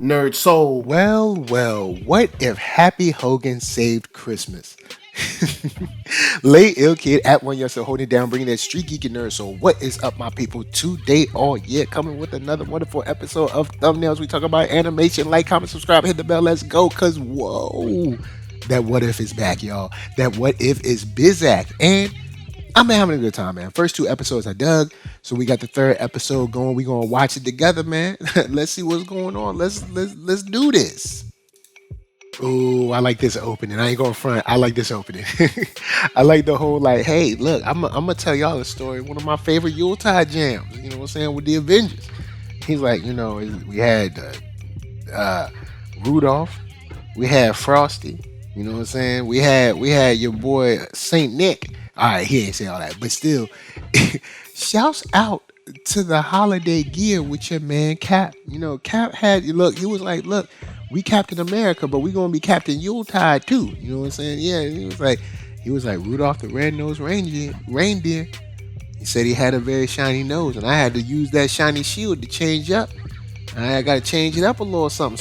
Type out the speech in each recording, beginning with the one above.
Nerd Soul. What if Happy Hogan saved Christmas? Late ill kid at OneYoungsta holding it down, bringing that street geek and nerd. So, what is up, my people? Today, coming with another wonderful episode of Thumbnails. We talk about animation. Like, comment, subscribe, hit the bell. Let's go, cause whoa, that what if is back, y'all. That what if is Bizak, and I'm having a good time, man. First two episodes I dug, so we got the third episode going. We gonna watch it together, man. Let's see what's going on. Let's do this. Oh, I like this opening. I ain't going front. I like this opening. I like the whole like, hey, look, I'm gonna tell y'all a story. One of my favorite Yuletide jams. You know what I'm saying, with the Avengers. He's like, we had uh, Rudolph, we had Frosty. You know what I'm saying? We had your boy Saint Nick. All right, he ain't say all that, but still, shouts out to the holiday gear with your man Cap. Cap had look. He was like, look, we Captain America, but we gonna be Captain Yuletide too. You know what I'm saying? Yeah. He was like Rudolph the Red-Nosed Reindeer. He said he had a very shiny nose, and I had to use that shiny shield to change up. I got to change it up a little something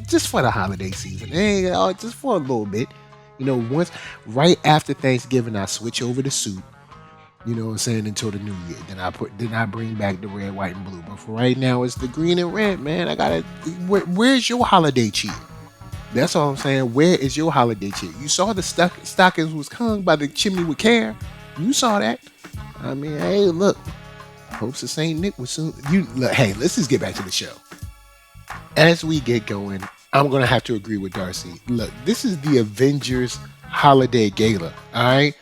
just for the holiday season. Hey, just for a little bit. Once right after Thanksgiving, I switch over to suit. You know what I'm saying, until the new year. Then I bring back the red, white, and blue. But for right now, it's the green and red, man. Where's your holiday cheer? That's all I'm saying. Where is your holiday cheer? You saw the stockings was hung by the chimney with care. You saw that. I mean, hey, look. Hopes the Saint Nick was soon. Hey, let's just get back to the show. As we get going, I'm gonna have to agree with Darcy. Look, this is the Avengers holiday gala. All right,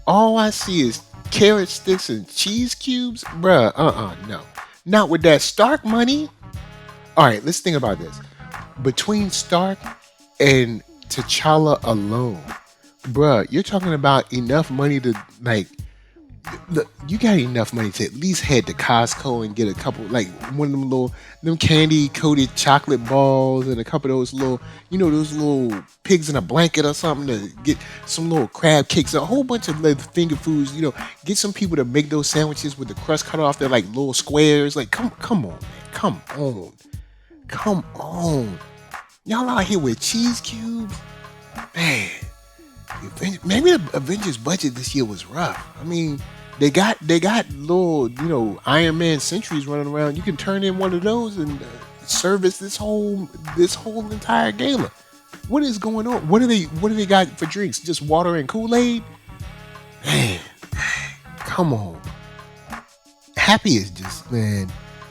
all I see is carrot sticks and cheese cubes, bruh. No, not with that Stark money. All right, let's think about this. Between Stark and T'Challa alone, bruh, you're talking about enough money to like. Look, you got enough money to at least head to Costco and get a couple, like one of them candy coated chocolate balls and a couple of those those little pigs in a blanket or something, to get some little crab cakes, a whole bunch of little finger foods. Get some people to make those sandwiches with the crust cut off. They're like little squares. Like, come on, man, come on. Y'all out here with cheese cubes, man. Maybe the Avengers budget this year was rough. I mean, they got little Iron Man sentries running around. You can turn in one of those and service this whole entire gala. What is going on? What do they got for drinks? Just water and Kool-Aid? Man, come on. Happy is just, man.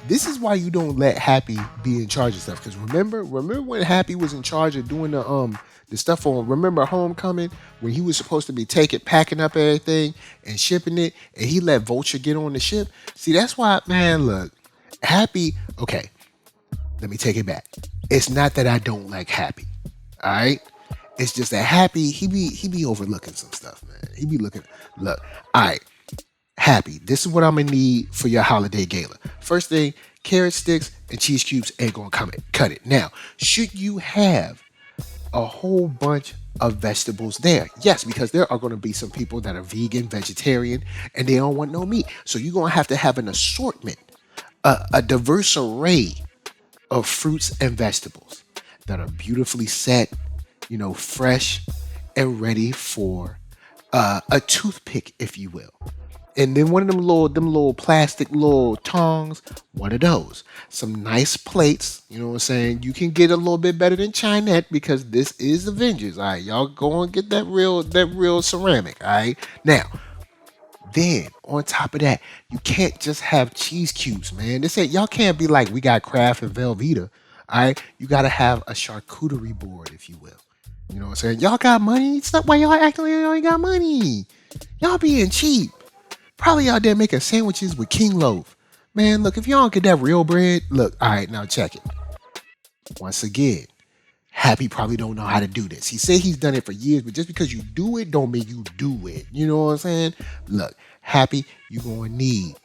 This is why you don't let Happy be in charge of stuff. Because remember when Happy was in charge of doing the stuff on, remember Homecoming, when he was supposed to be packing up everything and shipping it, and he let Vulture get on the ship. See, that's why, man. Look, Happy. Okay, let me take it back. It's not that I don't like Happy. All right, it's just that Happy, he be overlooking some stuff, man. He be looking. Look, all right. Happy, this is what I'm gonna need for your holiday gala. First thing, carrot sticks and cheese cubes ain't gonna cut it. Now, should you have a whole bunch of vegetables there? Yes, because there are gonna be some people that are vegan, vegetarian, and they don't want no meat. So you're gonna have to have an assortment, a diverse array of fruits and vegetables that are beautifully set, fresh and ready for a toothpick, if you will. And then one of them little plastic little tongs, one of those. Some nice plates, you know what I'm saying? You can get a little bit better than Chinette because this is Avengers. All right, y'all go and get that real ceramic. All right. Now, then on top of that, you can't just have cheese cubes, man. They say y'all can't be like, we got Kraft and Velveeta. All right, you gotta have a charcuterie board, if you will. You know what I'm saying? Y'all got money. Stop why y'all acting like y'all ain't got money. Y'all being cheap. Probably out there making sandwiches with King Loaf. Man, look, if y'all don't get that real bread, look, all right, now check it. Once again, Happy probably don't know how to do this. He said he's done it for years, but just because you do it don't mean you do it. You know what I'm saying? Look, Happy, you're going to need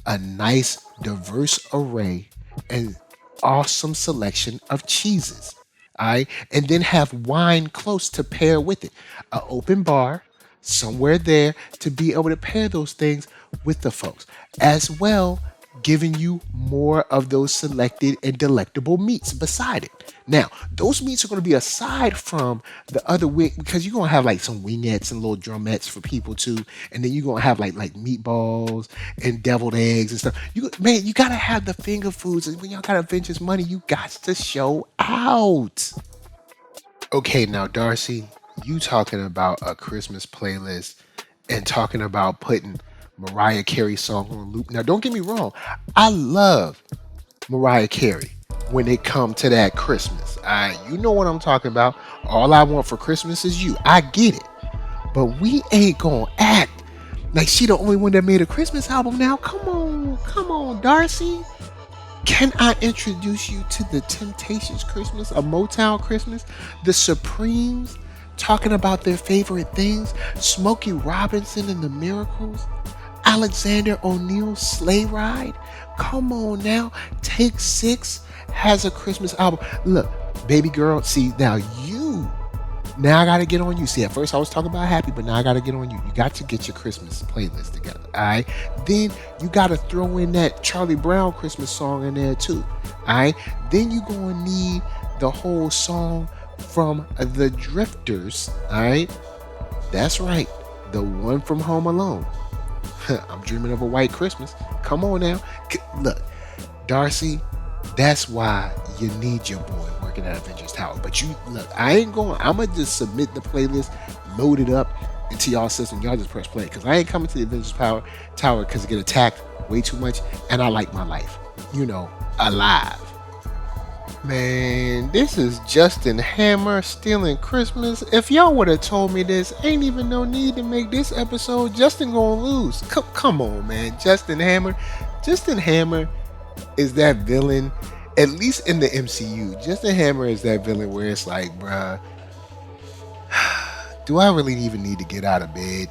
a nice, diverse array and awesome selection of cheeses. All right. And then have wine close to pair with it. An open bar somewhere there to be able to pair those things with the folks. As well, giving you more of those selected and delectable meats beside it. Now, those meats are going to be aside from the other wing because you're going to have like some wingettes and little drumettes for people too, and then you're going to have like meatballs and deviled eggs and stuff. You got to have the finger foods, and when y'all got Avengers money, you got to show out. Okay, now Darcy, you talking about a Christmas playlist and talking about putting Mariah Carey song on loop. Now, don't get me wrong, I love Mariah Carey when it come to that Christmas. You know what I'm talking about. All I want for Christmas is you. I get it, but we ain't gonna act like she the only one that made a Christmas album. Now, come on, Darcy. Can I introduce you to the Temptations Christmas, a Motown Christmas, the Supremes talking about their favorite things, Smokey Robinson and the Miracles, Alexander O'Neal's Sleigh Ride? Come on now. Take Six has a Christmas album. Look, baby girl, see now I gotta get on you. See, at first I was talking about happy, but now I gotta get on you. You got to get your Christmas playlist together. Alright. Then you gotta throw in that Charlie Brown Christmas song in there too. Alright. Then you gonna need the whole song from the Drifters. Alright. That's right. The one from Home Alone. I'm dreaming of a white Christmas. Come on now. Look, Darcy, that's why you need your boy working at Avengers Tower. But you look, I'm gonna just submit the playlist, load it up into y'all system. Y'all just press play. Cause I ain't coming to the Avengers Tower because I get attacked way too much. And I like my life, alive. Man, this is Justin Hammer stealing Christmas. If y'all would have told me this, ain't even no need to make this episode. Justin gonna lose. Come on, man. Justin Hammer is that villain, at least in the MCU. Justin Hammer is that villain where it's like, bruh, do I really even need to get out of bed?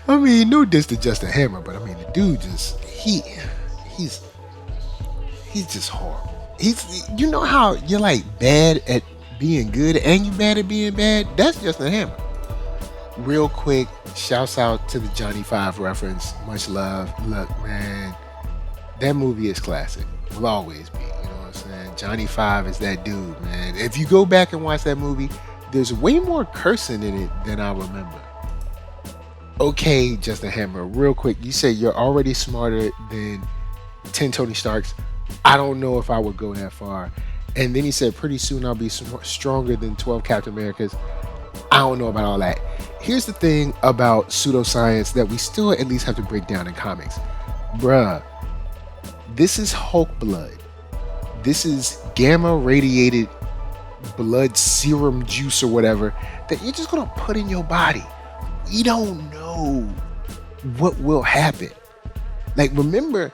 I mean, no diss to Justin Hammer, but I mean, the dude he's just horrible. You know how you're like bad at being good and you bad at being bad? That's Justin Hammer. Real quick, shouts out to the Johnny Five reference. Much love. Look, man, that movie is classic. Will always be. You know what I'm saying? Johnny Five is that dude, man. If you go back and watch that movie, there's way more cursing in it than I remember. Okay, Justin Hammer, real quick, you say you're already smarter than 10 Tony Starks. I don't know if I would go that far. And then he said, pretty soon I'll be stronger than 12 Captain Americas. I don't know about all that. Here's the thing about pseudoscience that we still at least have to break down in comics. Bruh, this is Hulk blood. This is gamma radiated blood serum juice or whatever that you're just going to put in your body. We don't know what will happen. Like, remember,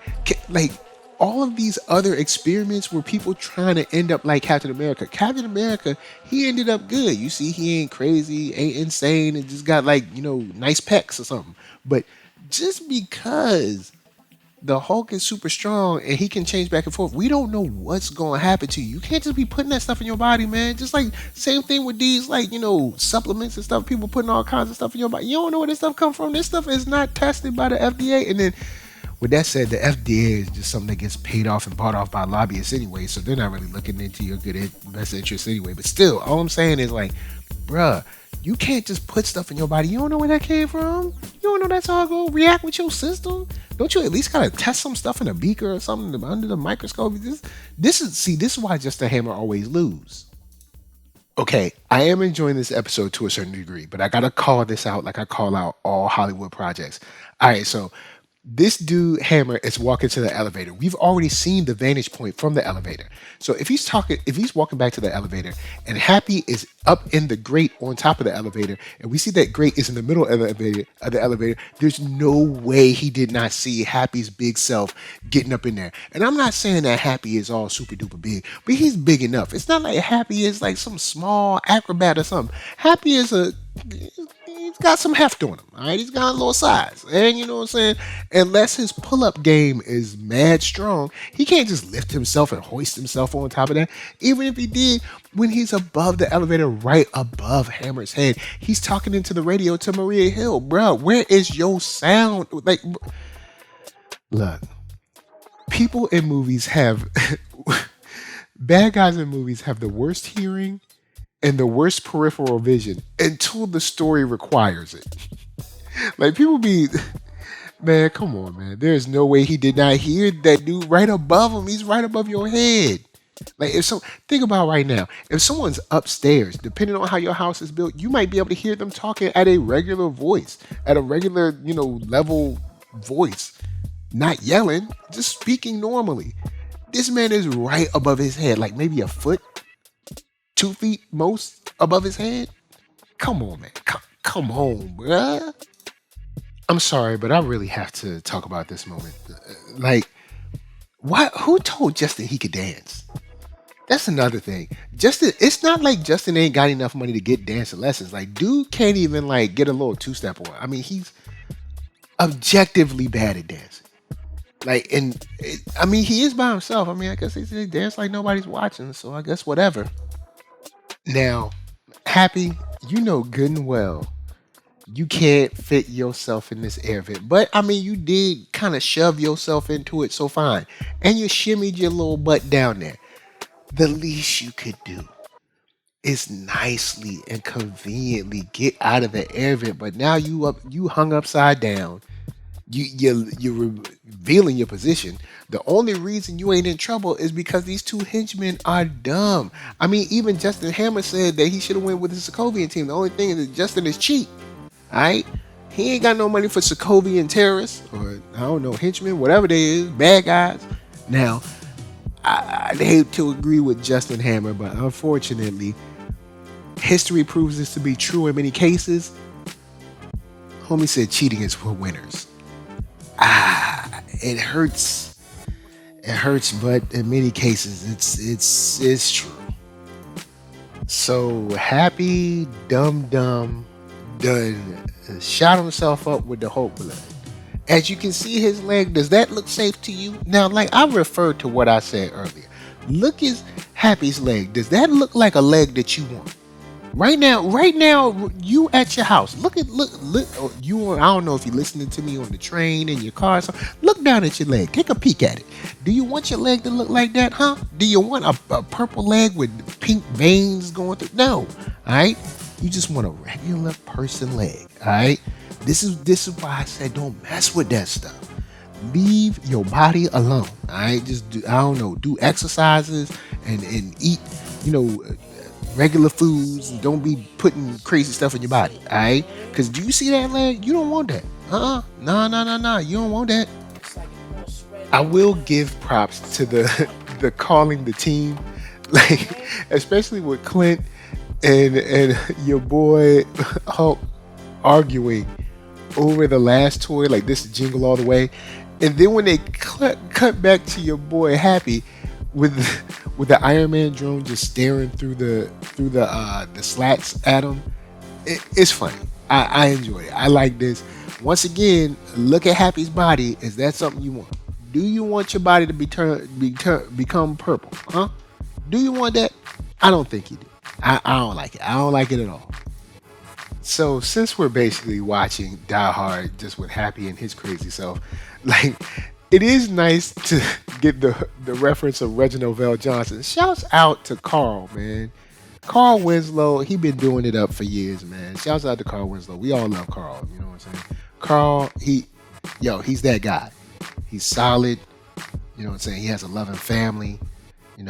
like, all of these other experiments were people trying to end up like Captain America. Captain America, he ended up good. You see, he ain't crazy, ain't insane, and just got like, nice pecs or something. But just because the Hulk is super strong and he can change back and forth, we don't know what's going to happen to you. You can't just be putting that stuff in your body, man. Just like same thing with these, like, supplements and stuff. People putting all kinds of stuff in your body. You don't know where this stuff comes from. This stuff is not tested by the FDA. And then with that said, the FDA is just something that gets paid off and bought off by lobbyists anyway, so they're not really looking into your best interest anyway. But still, all I'm saying is like, bruh, you can't just put stuff in your body. You don't know where that came from. You don't know that's all going to react with your system. Don't you at least gotta test some stuff in a beaker or something under the microscope? This is why Justin Hammer always lose. Okay, I am enjoying this episode to a certain degree, but I gotta call this out like I call out all Hollywood projects. All right, so this dude Hammer is walking to the elevator. We've already seen the vantage point from the elevator. So if he's walking back to the elevator and Happy is up in the grate on top of the elevator, and we see that grate is in the middle of the elevator, there's no way he did not see Happy's big self getting up in there. And I'm not saying that Happy is all super duper big, but he's big enough. It's not like Happy is like some small acrobat or something. Happy is he's got some heft on him, all right? He's got a little size. And you know what I'm saying? Unless his pull-up game is mad strong, he can't just lift himself and hoist himself on top of that. Even if he did, when he's above the elevator, right above Hammer's head, he's talking into the radio to Maria Hill. Bro, where is your sound? Like, look, People in movies have bad guys in movies have the worst hearing and the worst peripheral vision until the story requires it. Like people be man, come on, man. There's no way he did not hear that dude right above him. He's right above your head. Like if some think about right now, if someone's upstairs, depending on how your house is built, you might be able to hear them talking at a regular voice, at a regular, level voice, not yelling, just speaking normally. This man is right above his head, like maybe a foot, 2 feet most above his head. Come on, man. Come on, bruh. I'm sorry, but I really have to talk about this moment. Like, why? Who told Justin he could dance? That's another thing. Justin, it's not like Justin ain't got enough money to get dancing lessons. Like, dude can't even like get a little two-step on. I mean, he's objectively bad at dancing. Like, I mean, he is by himself. I mean, I guess they dance like nobody's watching, so I guess whatever. Now, Happy, you know good and well you can't fit yourself in this air vent. But I mean, you did kind of shove yourself into it, so fine. And you shimmied your little butt down there. The least you could do is nicely and conveniently get out of the air vent. But now you hung upside down. You're revealing your position. The only reason you ain't in trouble is because these two henchmen are dumb. I mean, even Justin Hammer said that he should have went with the Sokovian team. The only thing is that Justin is cheap. Alright? He ain't got no money for Sokovian terrorists or I don't know, henchmen, whatever they is, bad guys. Now, I'd hate to agree with Justin Hammer, but unfortunately, history proves this to be true in many cases. Homie said cheating is for winners. It hurts. It hurts, but in many cases, it's true. So Happy Dum done shot himself up with the Hulk blood. As you can see his leg, does that look safe to you? Now, like I referred to what I said earlier. Look at Happy's leg. Does that look like a leg that you want? Right now, you at your house. Look. You. I don't know if you're listening to me on the train in your car. So look down at your leg. Take a peek at it. Do you want your leg to look like that, huh? Do you want a purple leg with pink veins going through? No. All right. You just want a regular person leg. All right. This is why I said don't mess with that stuff. Leave your body alone. All right. Just do exercises and eat. Regular foods, and don't be putting crazy stuff in your body, alright? Because do you see that leg? You don't want that. No. You don't want that. I will give props to the calling the team, like especially with Clint and your boy Hulk arguing over the last toy, like this Jingle All the Way, and then when they cut back to your boy Happy with the Iron Man drone just staring through the slats at him, it's funny. I enjoy it. I like this. Once again, look at Happy's body. Is that something you want? Do you want your body to become purple? Huh? Do you want that? I don't think you do. I don't like it. I don't like it at all. So since we're basically watching Die Hard just with Happy and his crazy self, like it is nice to get the reference of Reginald Vell Johnson. Shouts out to Carl, man. Carl Winslow, he been doing it up for years, man. Shouts out to Carl Winslow. We all love Carl, you know what I'm saying? Carl, he's that guy. He's solid, you know what I'm saying? He has a loving family. He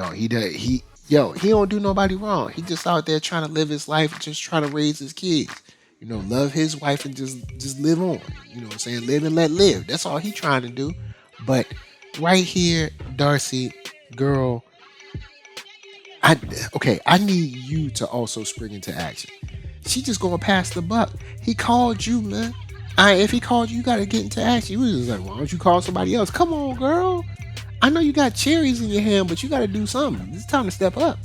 don't do nobody wrong. He just out there trying to live his life, just trying to raise his kids. Love his wife and just live on. You know what I'm saying? Live and let live. That's all he trying to do. But right here, Darcy, girl, I need you to also spring into action. She just gonna pass the buck. He called you, man. If he called you, you gotta get into action. You was just like, why don't you call somebody else? Come on, girl. I know you got cherries in your hand, but you gotta do something. It's time to step up.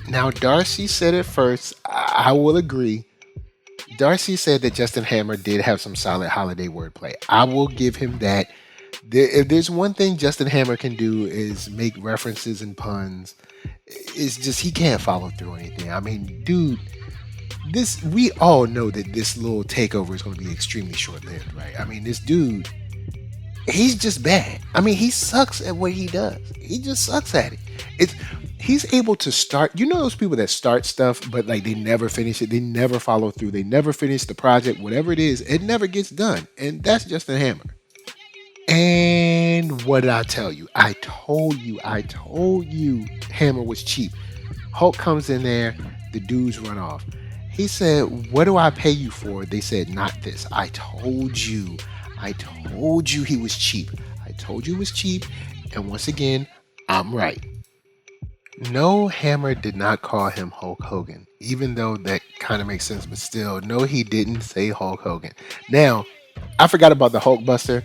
Now, Darcy said it first. I will agree. Darcy said that Justin Hammer did have some solid holiday wordplay. I will give him that. If there's one thing Justin Hammer can do is make references and puns. It's just he can't follow through anything. I mean, dude, we all know that this little takeover is going to be extremely short-lived, right? I mean, this dude, He's just bad. I mean, he sucks at what he does. He just sucks at it. It's he's able to start. You know those people that start stuff, but like they never finish it. They never follow through. They never finish the project. Whatever it is, it never gets done. And that's just a hammer. And what did I tell you? I told you Hammer was cheap. Hulk comes in there, the dudes run off. He said, "What do I pay you for?" They said, "Not this." I told you. I told you he was cheap. I told you he was cheap. And once again, I'm right. No, Hammer did not call him Hulk Hogan, even though that kind of makes sense, but still, no, he didn't say Hulk Hogan. Now, I forgot about the Hulk Buster.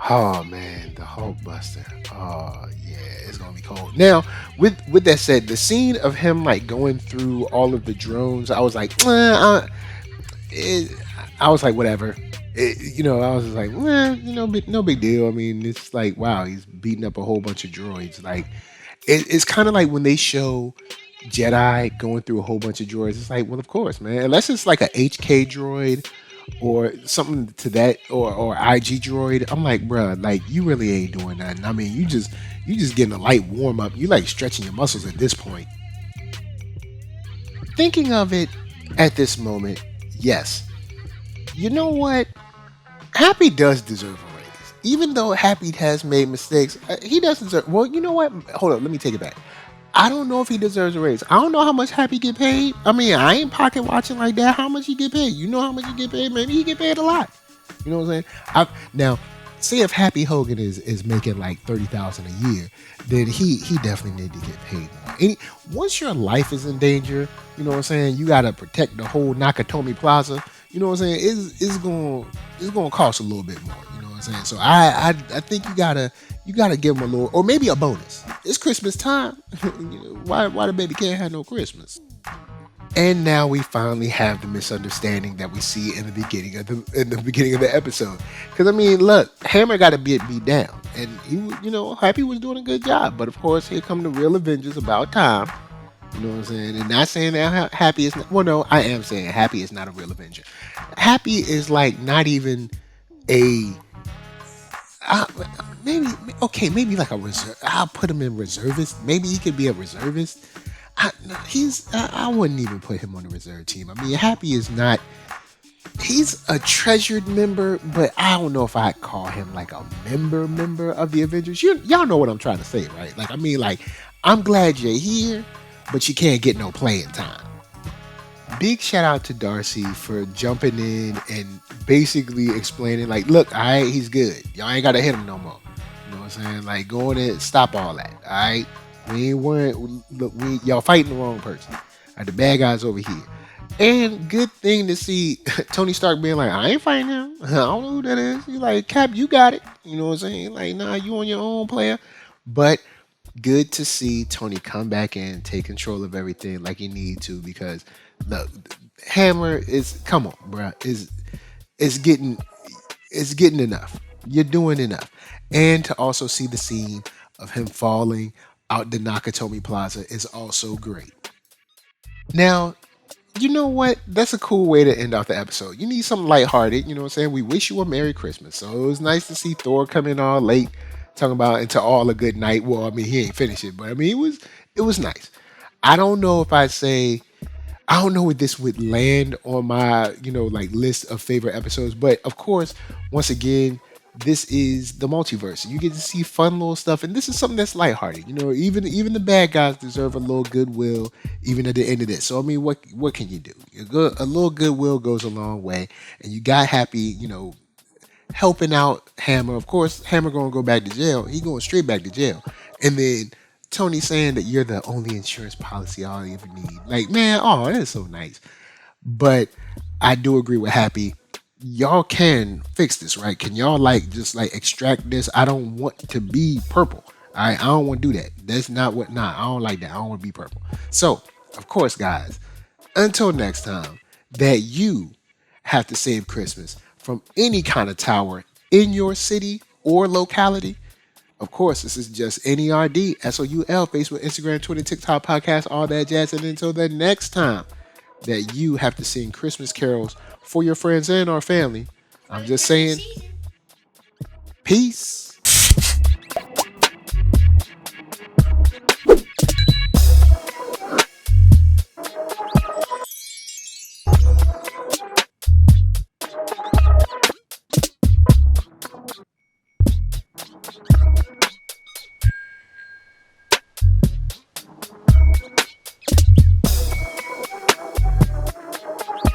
Oh man, the Hulk Buster. Oh yeah, it's gonna be cold. Now, with that said, the scene of him like going through all of the drones, I was like, it, I was like, whatever. I was just like, no big deal. I mean, it's like, wow, he's beating up a whole bunch of droids. Like, it's kind of like when they show Jedi going through a whole bunch of droids. It's like, well, of course, man. Unless it's like a HK droid or something to that, or IG droid. I'm like, bruh, like you really ain't doing nothing. I mean, you just getting a light warm up. You like stretching your muscles at this point. Thinking of it at this moment, yes. You know what? Happy does deserve a raise. Even though Happy has made mistakes, he does deserve. Well, you know what? Hold up, let me take it back. I don't know if he deserves a raise. I don't know how much Happy get paid. I mean, I ain't pocket watching like that. How much he get paid? You know how much he get paid? Maybe he get paid a lot. You know what I'm saying? Now, say if Happy Hogan is making like 30,000 a year, then he definitely need to get paid more. Once your life is in danger, you know what I'm saying. You gotta protect the whole Nakatomi Plaza. You know what I'm saying? It's gonna cost a little bit more. You know what I'm saying? So I think you gotta give him a little, or maybe a bonus. It's Christmas time. Why the baby can't have no Christmas? And now we finally have the misunderstanding that we see in the beginning of the episode. Because I mean, look, Hammer got to be beat down, and Happy was doing a good job. But of course, here come the real Avengers about time. You know what I'm saying? And not saying that Happy is not. Well, no, I am saying Happy is not a real Avenger. Happy is like not even a. Uh, maybe okay, maybe like a reserve. I'll put him in reservist. Maybe he could be a reservist. No, I wouldn't even put him on the reserve team. I mean, Happy is not. He's a treasured member, but I don't know if I'd call him like a member of the Avengers. Y'all know what I'm trying to say, right? Like, I mean, like, I'm glad you're here, but you can't get no playing time. Big shout out to Darcy for jumping in and basically explaining, like, look, all right, he's good. Y'all ain't got to hit him no more. You know what I'm saying? Like, go on and stop all that. All right? We ain't worried. Look, y'all fighting the wrong person. All right, the bad guys over here. And good thing to see Tony Stark being like, I ain't fighting him. I don't know who that is. He's like, Cap, you got it. You know what I'm saying? Like, nah, you on your own, player. But good to see Tony come back in, take control of everything like he need to, because look, Hammer is, come on, bro, is getting enough. You're doing enough. And to also see the scene of him falling out the Nakatomi Plaza is also great. Now, you know what? That's a cool way to end off the episode. You need something lighthearted. You know what I'm saying? We wish you a Merry Christmas. So it was nice to see Thor come in all late, talking about into all a good night. Well, I mean, he ain't finished it, but I mean, it was nice. I don't know if I say I don't know where this would land on my, like list of favorite episodes. But of course, once again, this is the multiverse. You get to see fun little stuff, and this is something that's lighthearted. Even the bad guys deserve a little goodwill, even at the end of this. So I mean, what can you do? A little goodwill goes a long way, and you got Happy, helping out Hammer. Of course, Hammer gonna go back to jail. He going straight back to jail, and then Tony saying that you're the only insurance policy I ever need. Like, man, oh, that is so nice. But I do agree with Happy. Y'all can fix this, right? Can y'all like just like extract this? I don't want to be purple. All right, I don't want to do that. That's not what. Nah, I don't like that. I don't want to be purple. So, of course, guys, until next time, that you have to save Christmas from any kind of tower in your city or locality. Of course, this is just NERDSoul, Facebook, Instagram, Twitter, TikTok, podcast, all that jazz. And until the next time that you have to sing Christmas carols for your friends and our family, I'm just saying, Peace.